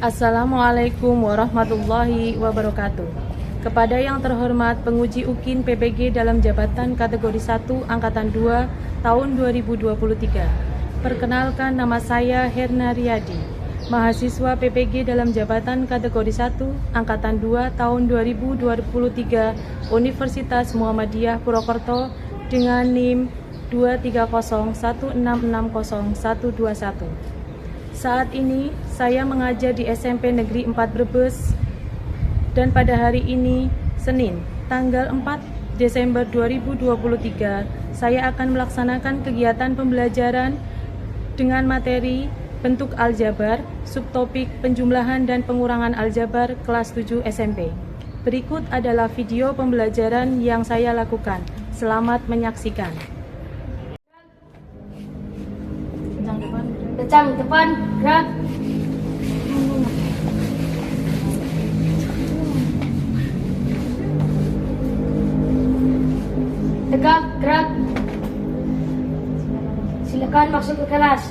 Assalamualaikum warahmatullahi wabarakatuh. Kepada yang terhormat penguji UKIN PPG dalam jabatan kategori 1 Angkatan 2 tahun 2023. Perkenalkan, nama saya Herna Riyadi, mahasiswa PPG dalam jabatan kategori 1 Angkatan 2 tahun 2023 Universitas Muhammadiyah Purwokerto dengan NIM 23016600121. Saat ini saya mengajar di SMP Negeri 4 Brebes dan pada hari ini Senin tanggal 4 Desember 2023 saya akan melaksanakan kegiatan pembelajaran dengan materi bentuk aljabar, subtopik penjumlahan dan pengurangan aljabar kelas 7 SMP. Berikut adalah video pembelajaran yang saya lakukan. Selamat menyaksikan. Kencang depan, gerak. Tegak, gerak. Silakan masuk ke kelas.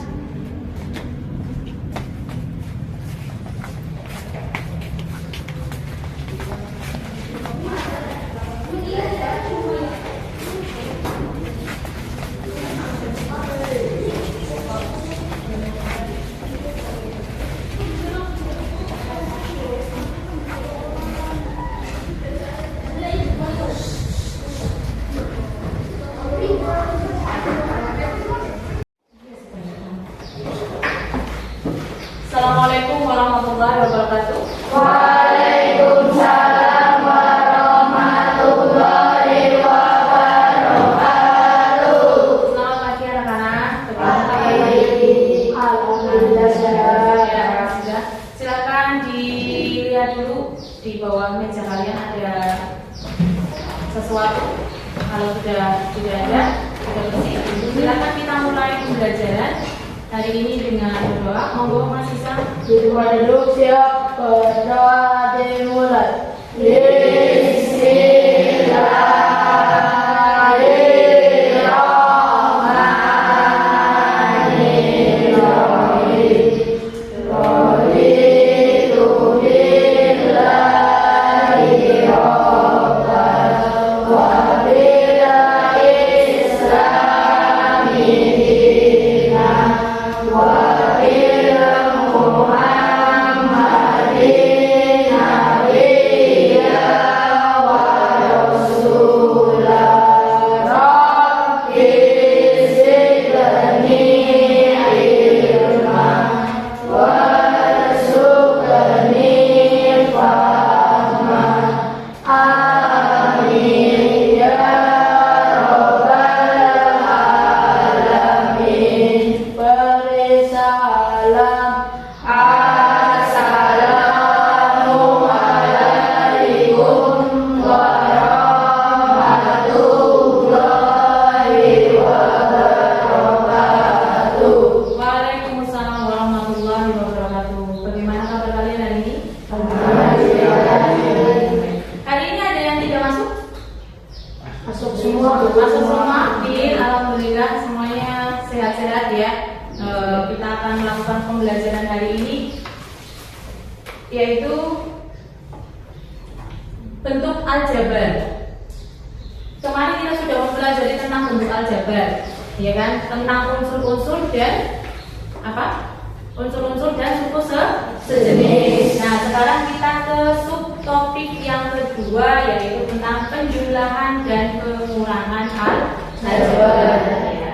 Assalamualaikum warahmatullahi wabarakatuh. Waalaikumsalam warahmatullahi wabarakatuh. Selamat pagi anak-anak. Alhamdulillah sehat. Sudah. Silakan dilihat dulu di bawah meja kalian ada sesuatu. Kalau sudah tidak ada, sudah bersih. Silakan kita mulai pembelajaran hari ini dengan berdoa. Monggo Mas Isa. Kita duduk siap, berdoa dimulai. Waalaikumsalam warahmatullahi wabarakatuh. Bagaimana kabar kalian hari ini? Hari ini ada yang tidak masuk? Masuk semua. Masuk semua. Alhamdulillah semuanya sehat-sehat ya. Kita akan melakukan pembelajaran hari ini yaitu bentuk aljabar. Kemarin kita sudah mempelajari tentang bentuk aljabar, ya kan? Tentang unsur-unsur dan apa? Unsur-unsur dan suku sejenis. Nah, sekarang kita ke subtopik yang kedua yaitu tentang penjumlahan dan pengurangan aljabar. Ya.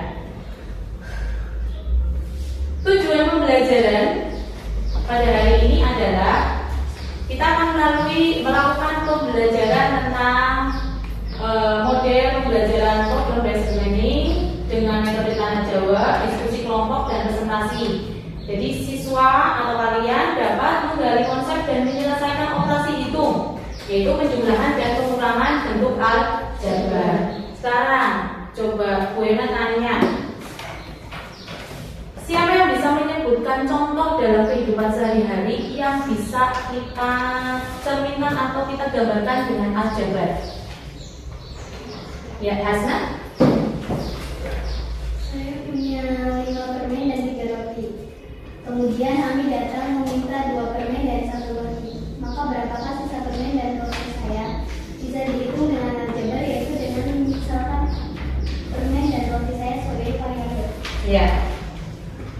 Tujuan pembelajaran pada hari ini adalah kita akan melakukan pembelajaran tentang model pembelajaran problem based learning dengan metode tanah Jawa, diskusi kelompok dan presentasi. Jadi siswa atau kalian dapat menggali konsep dan menyelesaikan operasi hitung, yaitu penjumlahan dan pengurangan bentuk aljabar. Sekarang coba Bu Ena tanya, siapa yang bisa menyebutkan contoh dalam kehidupan sehari-hari yang bisa kita cerminkan atau kita gambarkan dengan aljabar? Ya, Hasna? Saya punya 5 permen dan 3 roti. Kemudian kami datang meminta 2 permen dan Ya.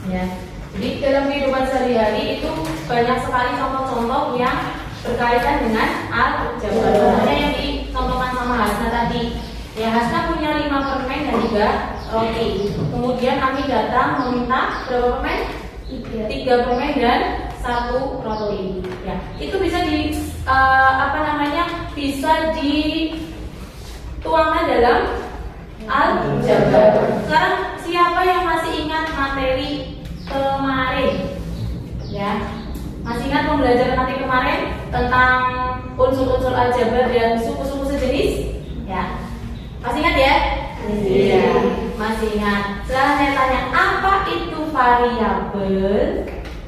Ya. Jadi dalam kehidupan sehari-hari itu banyak sekali contoh-contoh yang berkaitan dengan aljabar. Contohnya yang dicontohkan sama Hasna tadi. Ya, Hasna punya 5 permen dan 3 roti. Kemudian kami datang meminta berapa permen? 3 permen dan 1 roti. Ya, itu bisa bisa dituangkan dalam aljabar. Sekarang siapa yang masih ingat materi kemarin? Ya, masih ingat pembelajaran nanti kemarin tentang unsur-unsur aljabar dan suku-suku sejenis? Ya, masih ingat ya? Iya, masih ingat. Sekarang saya tanya, apa itu variabel?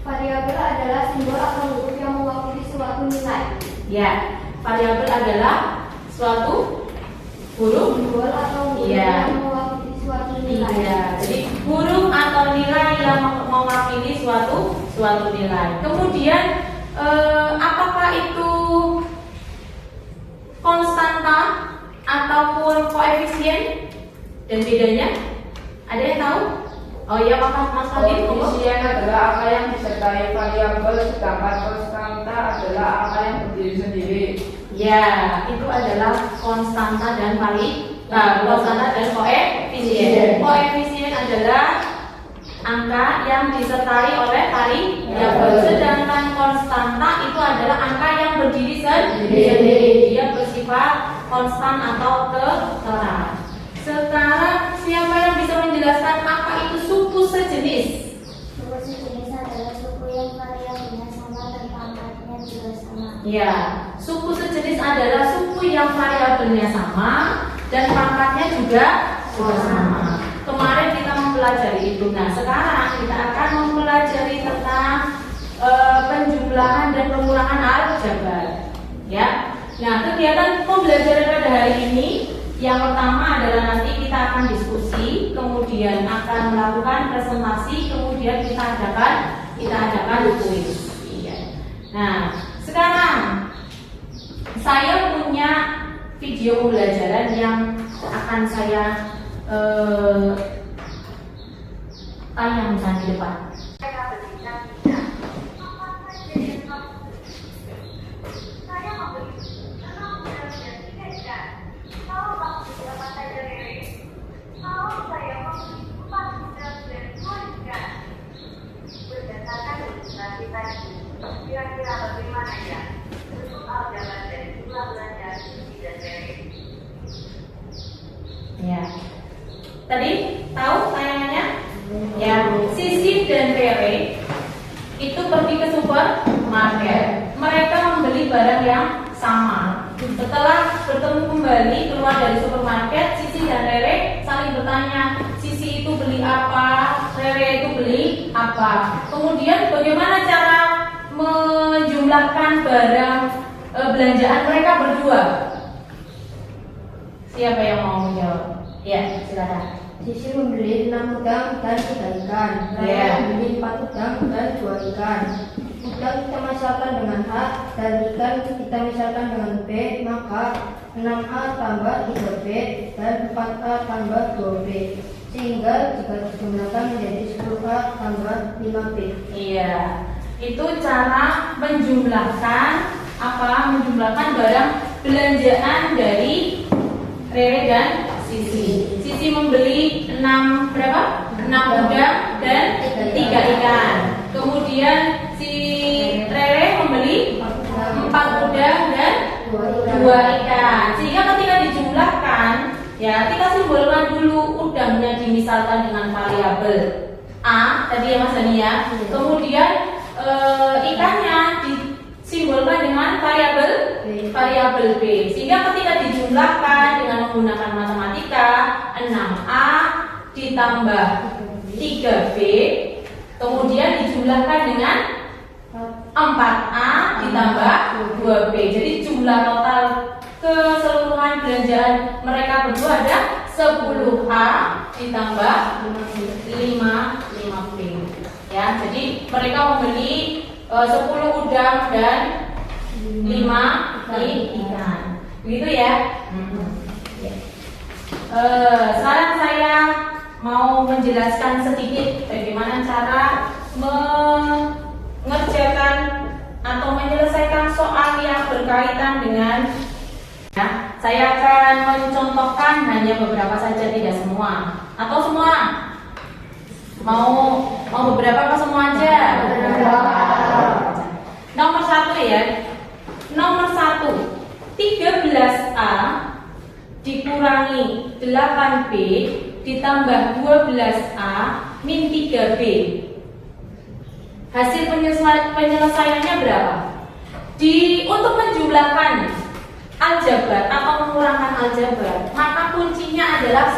Variabel adalah simbol atau huruf yang mewakili suatu nilai. Ya, variabel adalah suatu huruf Simbol atau huruf Iya. yang mewakili suatu nilai. Iya, jadi huruf atau nilai yang mewakili suatu nilai. Kemudian apakah itu konstanta ataupun koefisien dan bedanya? Ada yang tahu? Oh iya, Mas Fadil. Koefisien adalah angka yang disertai variabel, sedangkan konstanta adalah angka yang berdiri sendiri. Ya, itu adalah konstanta dan konstanta dan koefisien. Koefisien adalah angka yang disertai oleh variabel, sedangkan konstanta itu adalah angka yang berdiri sendiri. Dia bersifat konstan atau tetap. Sekarang siapa yang bisa menjelaskan apa itu suku sejenis? Suku sejenis adalah suku yang variabelnya sama dan pangkatnya juga sama. Ya, suku sejenis adalah suku yang variabelnya sama dan pangkatnya juga sama. Kemarin kita mempelajari itu. Nah, sekarang kita akan mempelajari tentang penjumlahan dan pengurangan aljabar. Ya. Nah, kegiatan pembelajaran pada hari ini yang pertama adalah nanti kita akan diskusi, kemudian akan melakukan presentasi, kemudian kita adakan kuis. Iya. Nah, sekarang saya punya video pembelajaran yang akan saya tayangkan di depan. Kira-kira bagaimana ya bentuk aljabar dari jumlah belanja Sisi dan Rere? Ya. Tadi tahu tayangannya? Ya, Sisi dan Rere itu pergi ke supermarket. Mereka membeli barang yang sama. Setelah bertemu kembali keluar dari supermarket, Sisi dan Rere saling bertanya, Sisi itu beli apa, Rere itu beli apa. Kemudian bagaimana cara menjumlahkan barang belanjaan mereka berdua? Siapa yang mau menjawab? Ya, silakan. Sisi membeli 6 udang dan 3 ikan. Iya. Saya membeli 4 udang dan 2 ikan. Udang kita misalkan dengan A dan ikan kita misalkan dengan B, maka 6A tambah 3B dan 4A tambah 2B. Sehingga jika dijumlahkan menjadi 10A tambah 5B. Iya, itu cara menjumlahkan menjumlahkan barang belanjaan dari Rere dan Sisi. Sisi membeli 6 udang dan 3 ikan. Kemudian si Rere membeli 4 udang dan 2 ikan. Sehingga ketika dijumlahkan, ya kita simbolkan dulu udangnya dimisalkan dengan variabel A tadi ya Mas Dani ya. Kemudian ikannya disimbolkan dengan variabel B. Sehingga ketika dijumlahkan dengan menggunakan matematika, 6A ditambah 3B kemudian dijumlahkan dengan 4A ditambah 2B. Jadi jumlah total keseluruhan belanjaan mereka berdua ada 10A ditambah 5B. Ya, jadi mereka membeli 10 udang dan 5 ikan. Begitu ya? Sekarang saya mau menjelaskan sedikit Saya akan mencontohkan hanya beberapa saja, tidak semua. Atau semua? Mau beberapa apa semua aja? Nomor 1 ya. Nomor 1, 13A dikurangi 8B ditambah 12A min 3B. Hasil penyelesaiannya berapa? Untuk menjumlahkan aljabar atau mengurangkan aljabar, maka kuncinya adalah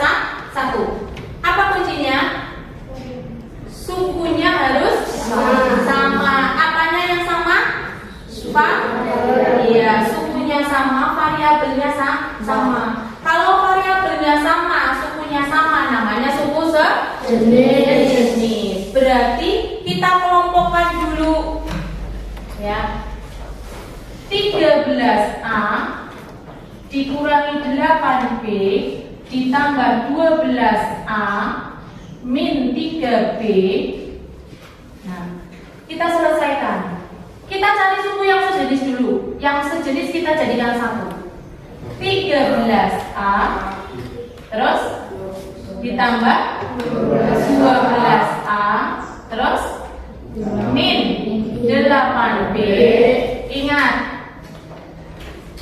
1. Apa kuncinya? Sukunya harus sama. Apanya yang sama? Iya, sukunya sama, variabelnya sama. Kalau variabelnya sama, sukunya sama, namanya suku sejenis. Berarti kita kelompokkan dulu ya. 13A dikurangi 8B ditambah 12A min 3B. Nah, kita selesaikan. Kita cari suku yang sejenis dulu. Yang sejenis kita jadikan 1. 13A terus ditambah 12A terus min 8B. Ingat,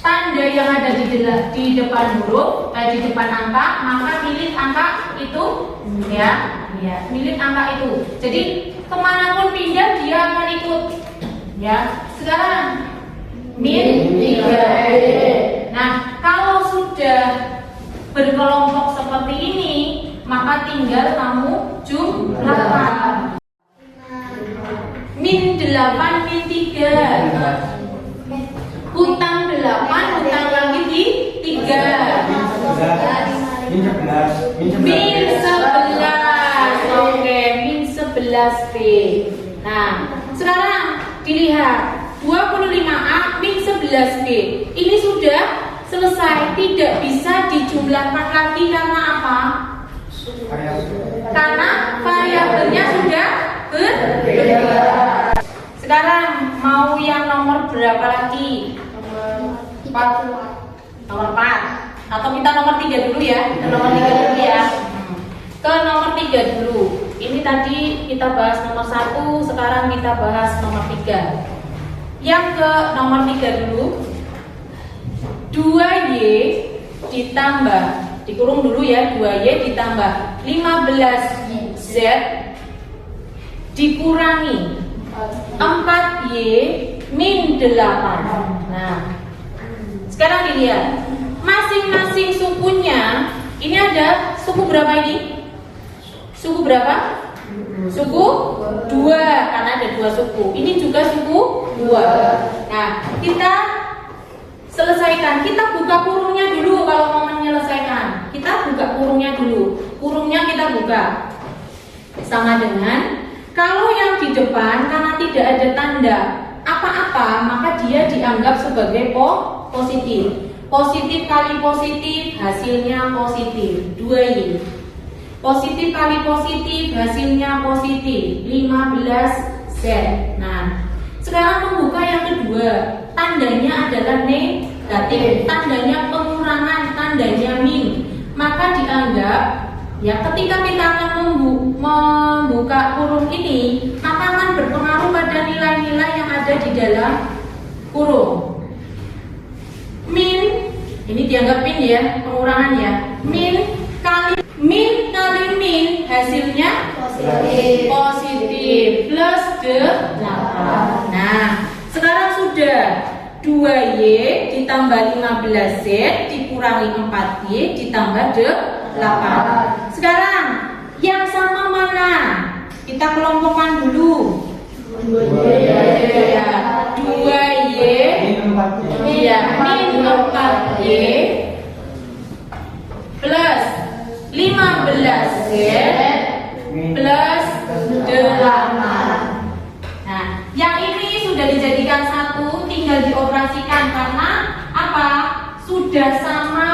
tanda yang ada di depan huruf, di depan angka, maka pilih angka itu ya, pilih angka itu. Jadi kemanapun pindah dia akan ikut ya. Sekarang min 3. Nah, kalau sudah berkelompok seperti ini, maka tinggal kamu jumlahkan. Min 8 min 3. Hutang 8, hutang lagi di 3. Min 11. Oke, min 11B. Nah, sekarang dilihat 25A min 11B. Ini sudah selesai, tidak bisa dijumlahkan lagi karena apa? Karena variabelnya sudah berbeda. Sekarang mau yang nomor berapa lagi? Nomor 4. Atau kita nomor 3 dulu ya. Kita nomor 3 dulu ya. Ke nomor 3 dulu. Ini tadi kita bahas nomor 1, sekarang kita bahas nomor 3. Yang ke nomor 3 dulu. 2Y ditambah, dikurung dulu ya, 2Y ditambah 15Z dikurangi 4Y min 8. Nah, sekarang dilihat masing-masing sukunya. Ini ada suku berapa ini? Suku berapa? Suku 2, karena ada 2 suku. Ini juga suku 2. Nah, kita selesaikan. Kita buka kurungnya dulu kalau mau menyelesaikan. Kita buka kurungnya dulu. Kurungnya kita buka. Sama dengan kalau yang di depan karena tidak ada tanda apa-apa, maka dia dianggap sebagai positif. Positif kali positif, hasilnya positif. 2Y. Positif kali positif, hasilnya positif. 15Z. Nah, sekarang membuka yang kedua. Tandanya adalah negatif. Tandanya pengurangan, tandanya min. Maka dianggap ya, ketika kita akan membuka kurung ini, maka akan berpengaruh pada nilai-nilai yang ada di dalam kurung. Min, ini dianggap min ya, pengurangan ya. Min kali min, hasilnya positif plus 8. Nah, sekarang sudah 2Y ditambah 15Z dikurangi 4Y ditambah 8. Sekarang yang sama mana? Kita kelompokkan dulu. 2Y iya, min 4Y plus 15Z plus 8. Nah, yang ini sudah dijadikan satu, tinggal dioperasikan karena apa? Sudah sama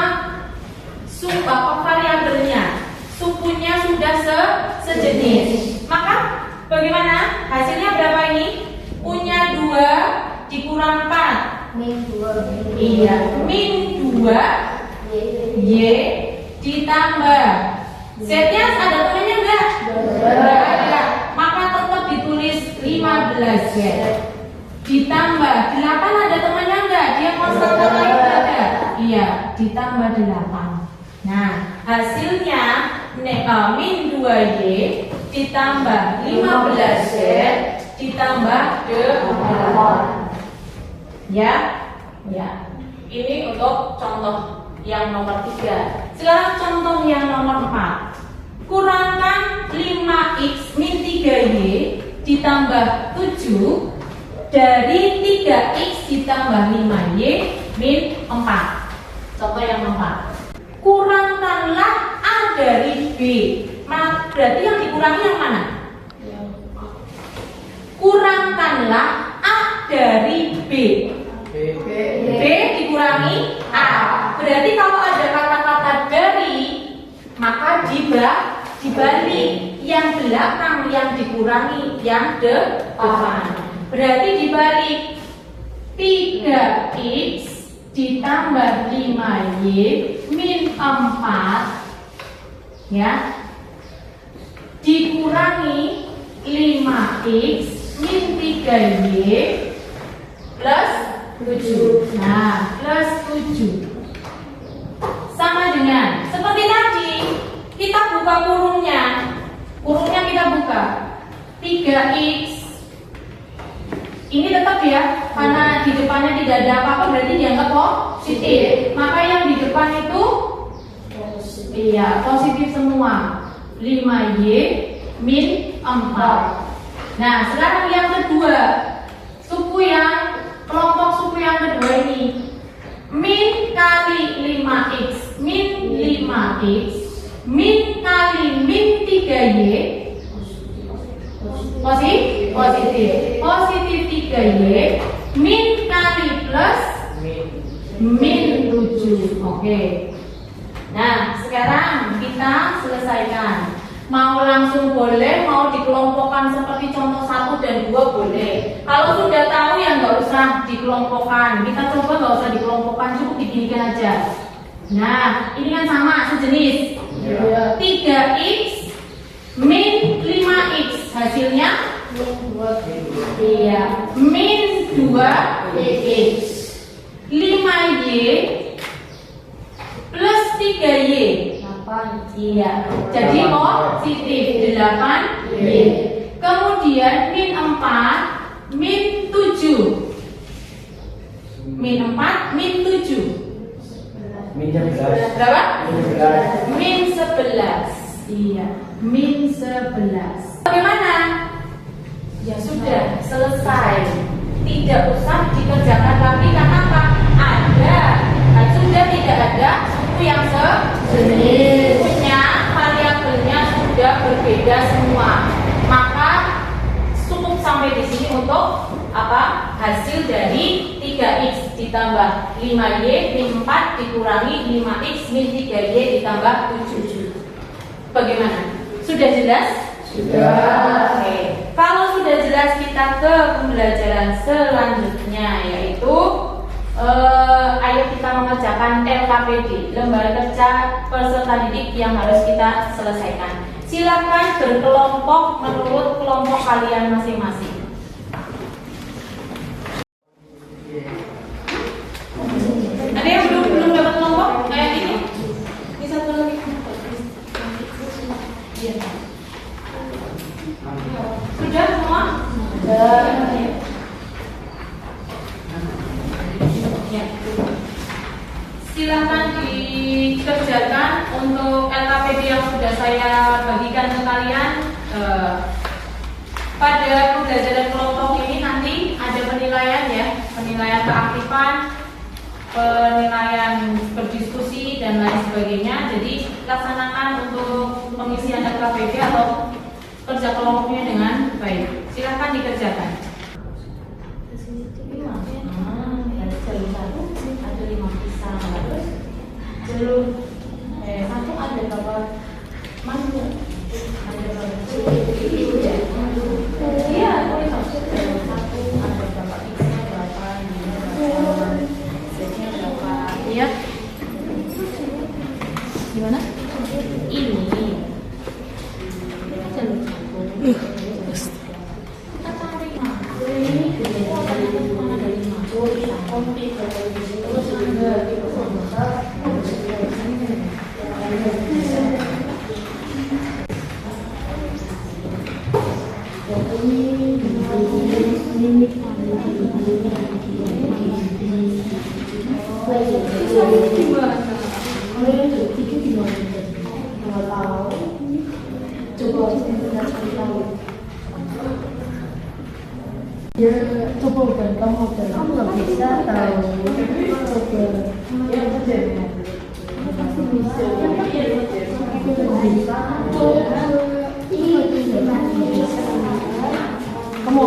variabelnya, sukunya sudah sejenis. Maka bagaimana? Hasilnya berapa ini? Punya 2 dikurang 4. Min 2. Iya, min 2 Y ditambah Z-nya ada temannya enggak? Enggak ada. Maka tetap ditulis 15 Z. Ditambah 8 ada temannya enggak? Dia konstanta lain ada? Iya, ditambah 8. Nah, hasilnya min 2Y ditambah 15Z ditambah 8. Ya. Ya. Ini untuk contoh yang nomor 3. Sekarang contoh yang nomor 4. Kurangkan 5x min 3y ditambah 7 dari 3x ditambah 5y min 4. Contoh yang nomor 4. Kurangkanlah a dari b. Berarti yang dikurangi yang mana? Kurangkanlah a dari b. B dikurangi A. Berarti kalau ada kata-kata dari, maka dibalik. Yang belakang yang dikurangi yang depan. Berarti dibalik 3x ditambah 5y min 4 ya dikurangi 5x min 3y plus 7. Nah, plus 7 sama dengan seperti tadi kita buka kurungnya kita buka 3x ini tetap ya, karena di depannya tidak ada apa-apa berarti dianggap positif. Maka yang di depan itu iya positif semua. 5y min 4. Nah, sekarang yang kedua, kelompok suku yang kedua ini min kali 5x min 5x min kali min 3y positif 3y min kali plus min 7. Oke. Nah, sekarang kita selesaikan. Mau langsung boleh, mau dikelompokkan seperti contoh 1 dan 2 boleh. Kalau sudah tahu ya nggak usah dikelompokkan. Kita coba nggak usah dikelompokkan, cukup diginikan aja. Nah, ini kan sama sejenis. 3x min 5x hasilnya iya min 2x 5y plus 3y 8. Iya, jadi positif 8y. Kemudian min 4 min 7 min 4 min 7 min 11. berapa? Min 11. Min 11. Iya, min 11. Bagaimana? Ya sudah, selesai. Tidak usah dikerjakan lagi karena apa? Ada. Nah, sudah tidak ada suku yang sejenis. Sukunya, variabelnya sudah berbeda semua. Maka cukup sampai di sini untuk apa? Hasil dari 3x ditambah 5y min 4 dikurangi 5x min 3y ditambah 7. Bagaimana? Sudah jelas? Sudah. Oke. Kalau sudah jelas, kita ke pembelajaran selanjutnya, yaitu ayo kita mengerjakan LKPD, lembar kerja peserta didik yang harus kita selesaikan. Silakan berkelompok menurut kelompok kalian masing-masing. Ada yang belum dapat kelompok kayak ini? Ini satu lagi. Iya. Sudah semua? Sudah. Ya. Silakan dikerjakan untuk LKPD yang sudah saya bagikan ke kalian. Pada pembelajaran kelompok ini nanti ada penilaian ya, penilaian keaktifan, penilaian berdiskusi dan lain sebagainya. Jadi laksanakan untuk pengisian LKPD atau kerja kelompoknya dengan baik. Silakan dikerjakan. Jalur 1 ada 5 pisang, terus jalur 1 ada berapa mandu? Ada berapa? Iya, jalur 1 ada berapa pisang, berapa ini, berapa setnya berapa? Iya. Ya, coba udah kamu nggak bisa tahu. Pasti bisa. Kamu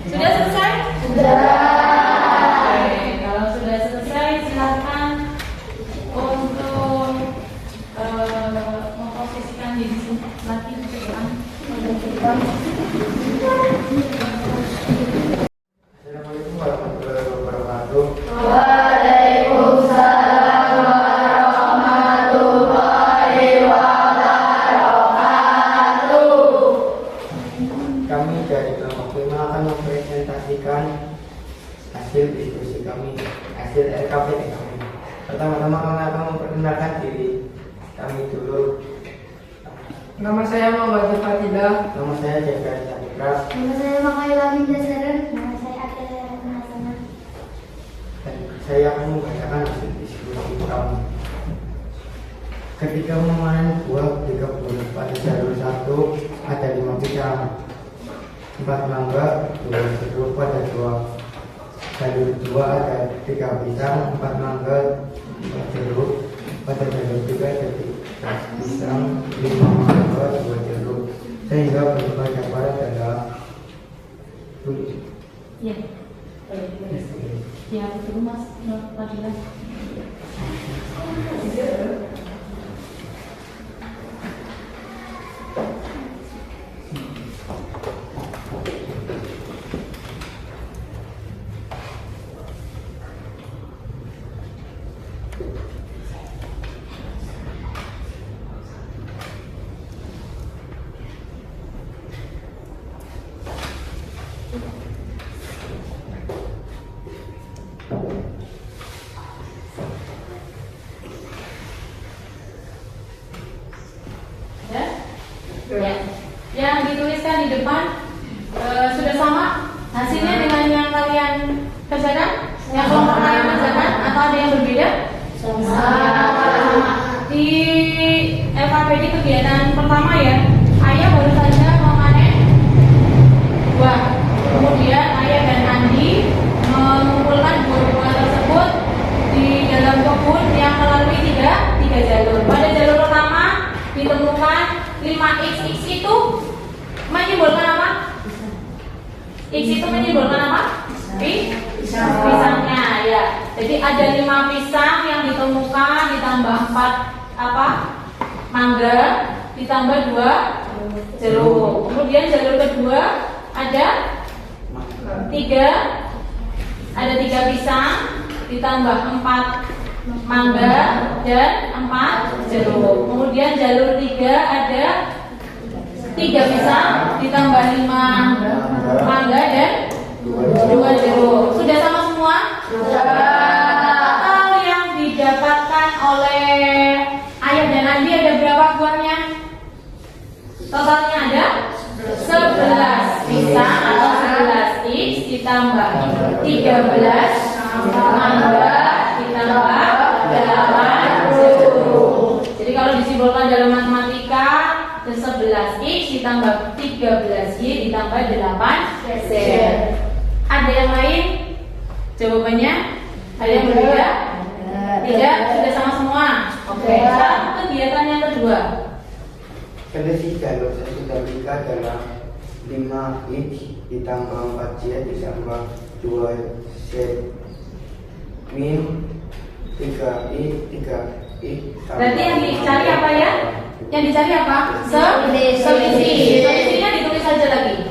Sudah selesai? Sudah. Kalau sudah selesai, silakan untuk memposisikan diri lagi ke depan. Assalamualaikum warahmatullahi wabarakatuh. Waalaikumsalam warahmatullahi wabarakatuh. Kami dari kelompok 5 akan mempresentasikan hasil diskusi kami, hasil RKPT kami. Pertama-tama kami akan memperkenalkan diri kami dulu. Nama saya Muhammad Fatidah. Nama saya Jaka Chandra Nama saya Makaila Mindasaran. Nama saya Akhil Hasana. dan saya akan membacakan hasil diskusi kami. Ketika memanen buah di kebun pada jalur 1 ada 5 pisang, 4 mangga, 2 jeruk pada jalur 2 ada 3 pisang, 4 mangga, 4 jeruk. Pada jalur 3 ada 3 pisang, 5 mangga, 2 jeruk. sehingga berubah dapat adalah Ya. Ya, betul Mas Fadila. Ya? Ya. Yang dituliskan di depan sudah sama hasilnya dengan yang kalian kerjakan? Yang kelompok kalian kerjakan atau ada yang berbeda? Sama. Di LKPD kegiatan pertama ya, Ayah baru saja memanen buah. Kemudian Ayah dan Andi mengumpulkan buah-buah tersebut di dalam kebun yang melalui tiga jalur. Pada jalur pertama ditemukan 5x. X itu menyimbolkan apa? X itu menyimbolkan apa? Pisangnya ya. Jadi ada 5 pisang yang ditemukan, ditambah 4 apa? Mangga, ditambah 2 jeruk. Kemudian jalur kedua ada 3 pisang, ditambah 4 mangga dan 4 jeruk. Kemudian jalur 3 ada 3 pisang, ditambah 5 mangga dan 2 jeruk. Sudah sama semua? Total yang didapatkan oleh Ayah dan Andi ada berapa buahnya? Totalnya ada 11 pisang atau 11 X ditambah 13 mangga ditambah 8 jeruk. Jadi kalau disimbolkan dalam matematika 11X ditambah 13Y ditambah 8Z. Ada yang lain? Jawabannya? Ada yang berbeda? Tidak? Sudah sama semua? Oke. Sekarang kegiatan yang kedua. Selisih jalur sesudah adalah 5x ditambah 4z ditambah 2z min 3i 3i. Berarti yang dicari apa ya? Yang dicari apa? Selisih. Selisihnya ditulis saja lagi.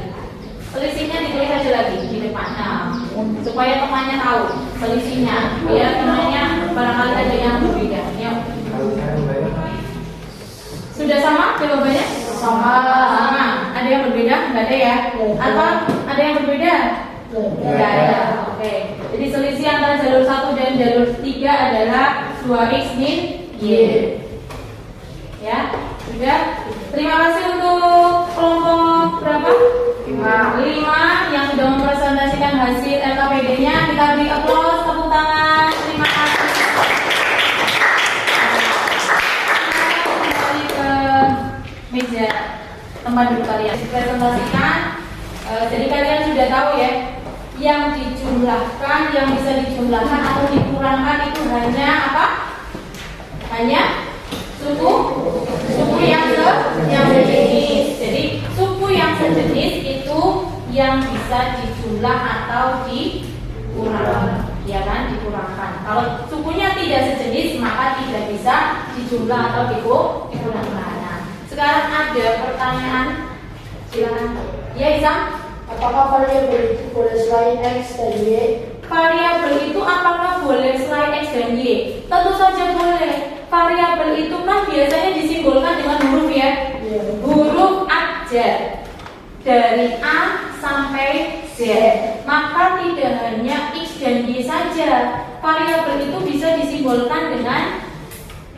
Selisihnya ditulis saja lagi di depannya supaya temannya tahu selisihnya. Biar temannya barangkali ada yang berbeda. Yuk. Sudah sama jawabannya? Sama. Ada yang berbeda? Enggak ada ya? Atau ada yang berbeda? Enggak ada. Oke. Jadi selisih antara jalur 1 dan jalur 3 adalah 2x min y. Ya, sudah. Terima kasih untuk kelompok berapa? 5 yang sudah mempresentasikan hasil LKPD-nya. Kita beri aplaus, tepuk tangan. Terima kasih. Kembali ke meja tempat duduk kalian. Presentasikan. Jadi kalian sudah tahu ya, yang dijumlahkan, yang bisa dijumlahkan atau dikurangkan itu hanya apa? Hanya suku yang sejenis. Jadi suku yang sejenis itu yang bisa dijumlah atau dikurangkan, ya kan? Dikurangkan. Kalau sukunya tidak sejenis maka tidak bisa dijumlah atau dikurangkan. Nah, sekarang ada pertanyaan, silakan. Ya Isam, Apakah variabel itu boleh selain X dan Y? variabel itu apakah boleh selain X dan Y? Tentu saja boleh. Variabel itu kan biasanya disimbolkan dengan huruf ya, huruf abjad dari A sampai Z. Maka tidak hanya X dan Y saja. Variabel itu bisa disimbolkan dengan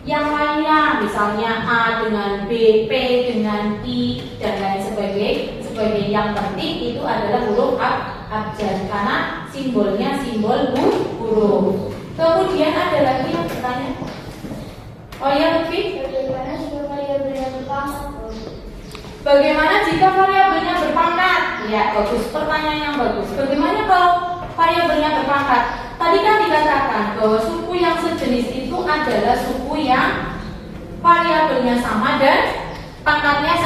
yang lainnya, misalnya A dengan B, P dengan I dan lain sebagainya. Yang penting itu adalah huruf abjad karena simbolnya simbol huruf. Kemudian ada lagi yang bertanya. Oh ya, Lutfi? Bagaimana jika variabelnya berpangkat? Bagaimana jika variabelnya berpangkat? Ya, bagus. Pertanyaan yang bagus. Bagaimana kalau variabelnya berpangkat? Tadi kan dikatakan bahwa suku yang sejenis itu adalah suku yang variabelnya sama dan pangkatnya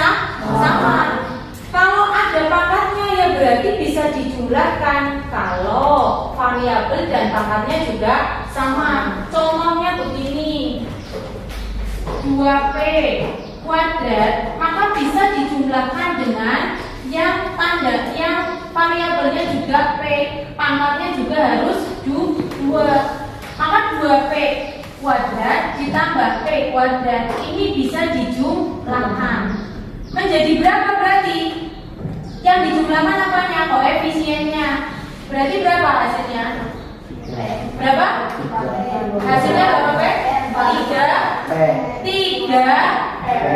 sama. Kalau ada pangkatnya ya berarti bisa dijumlahkan kalau variabel dan pangkatnya juga sama. Contohnya begini, 2P kuadrat maka bisa dijumlahkan dengan yang variabelnya juga P, pangkatnya juga harus 2. Maka 2P kuadrat ditambah P kuadrat ini bisa dijumlahkan. Menjadi berapa berarti? Yang dijumlahkan apanya? Koefisiennya. Berarti berapa hasilnya? Berapa? Hasilnya berapa P? 3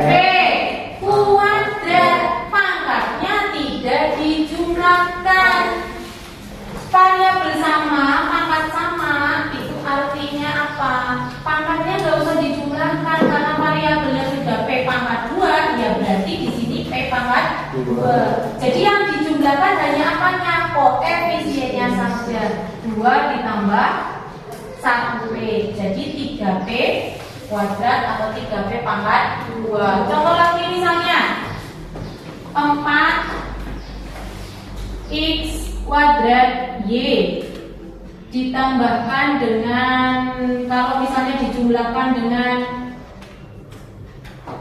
P kuadrat, pangkatnya tidak dijumlahkan. Variabel sama, pangkat sama, itu artinya apa? Pangkatnya nggak usah dijumlahkan karena variabelnya sudah P pangkat 2, ya berarti di sini P pangkat 2. Jadi yang dijumlahkan hanya apanya? Koefisiennya saja. 2 ditambah 1P, jadi 3P kuadrat atau 3P pangkat 2. Contoh lagi misalnya 4x kuadrat Y ditambahkan dengan, kalau misalnya dijumlahkan dengan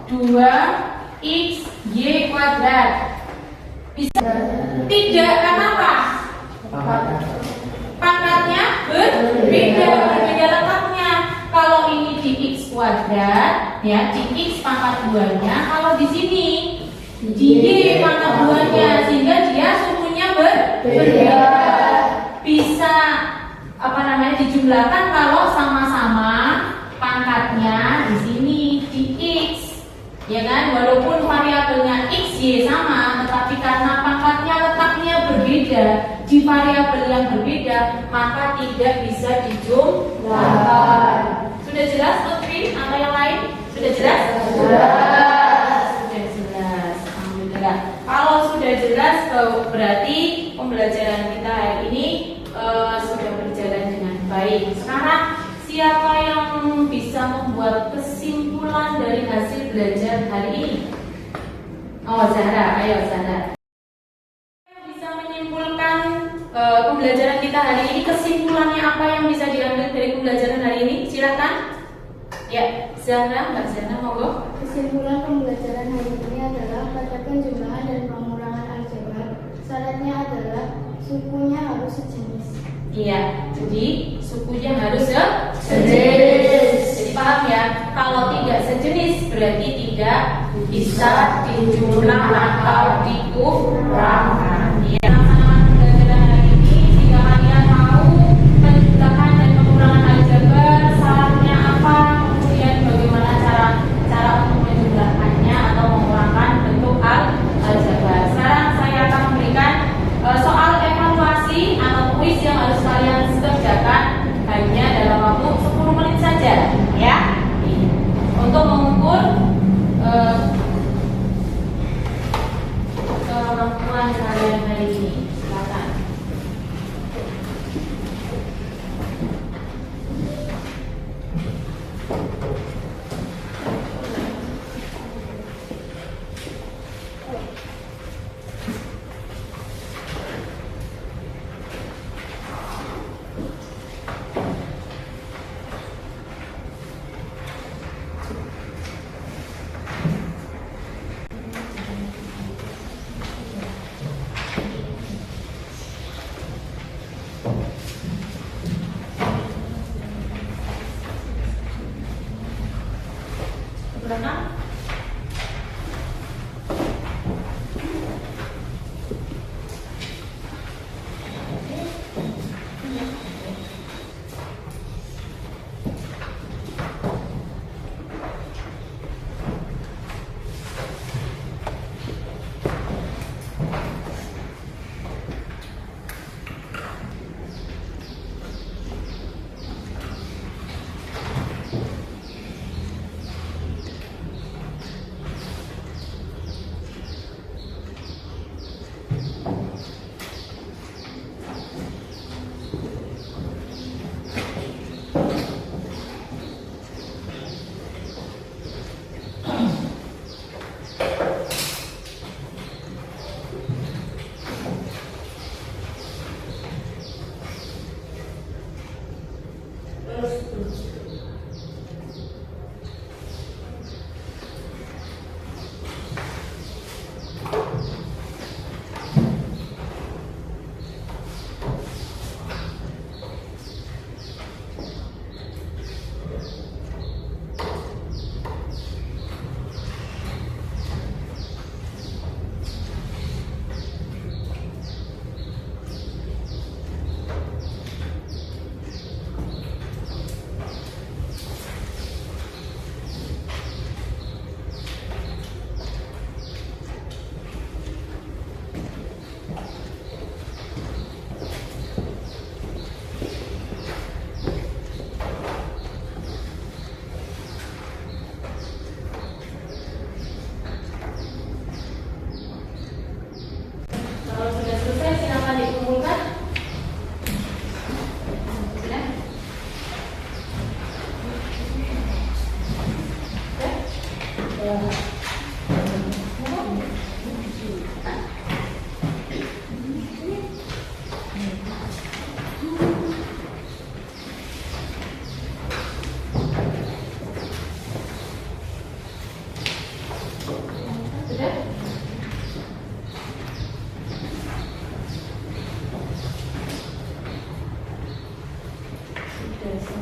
2x Y kuadrat, bisa tidak, kenapa? Pangkatnya berbeda letaknya. Kalau ini di x kuadrat, ya di x pangkat 2-nya. Kalau di sini di y pangkat 2-nya, sehingga dia sukunya berbeda. Bisa dijumlahkan kalau sama-sama pangkatnya di sini di x, ya kan? Walaupun variabelnya x y sama, tetapi karena pangkatnya letaknya berbeda di variabel yang berbeda, maka tidak bisa dijumlahkan. Sudah jelas Lutfi atau yang lain? Sudah jelas? Sudah jelas. Alhamdulillah. Kalau sudah jelas, berarti pembelajaran kita hari ini sudah berjalan dengan baik. Sekarang siapa yang bisa membuat kesimpulan dari hasil belajar hari ini? Oh, Zahra, ayo Zahra. Bisa menyimpulkan pembelajaran kita hari ini, kesimpulannya apa yang bisa diambil dari pembelajaran hari ini? Silakan. Ya, Zahra, Mbak Zahra, monggo. Kesimpulan pembelajaran hari ini adalah pada penjumlahan dan pengurangan aljabar, syaratnya adalah sukunya harus sejenis. Iya, jadi sukunya harus sejenis. Jadi paham ya? Kalau tidak sejenis berarti tidak bisa dijumlah atau dikurangkan. Ya, laksanakan pembelajaran hari ini. Jika kalian mau penjumlahan dan pengurangan aljabar, syaratnya apa? Kemudian bagaimana cara untuk menjumlahkannya atau mengurangkan bentuk aljabar. Sekarang saya akan memberikan soal evaluasi atau kuis yang harus kalian kerjakan hanya dalam waktu 10 menit saja, ya. Untuk mengukur kemampuan kalian hari ini. Silakan.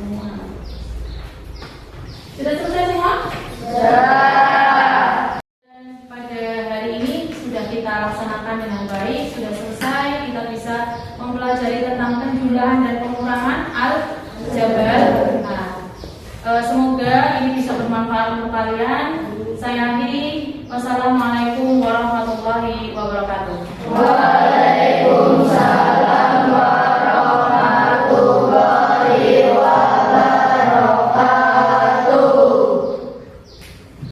semua.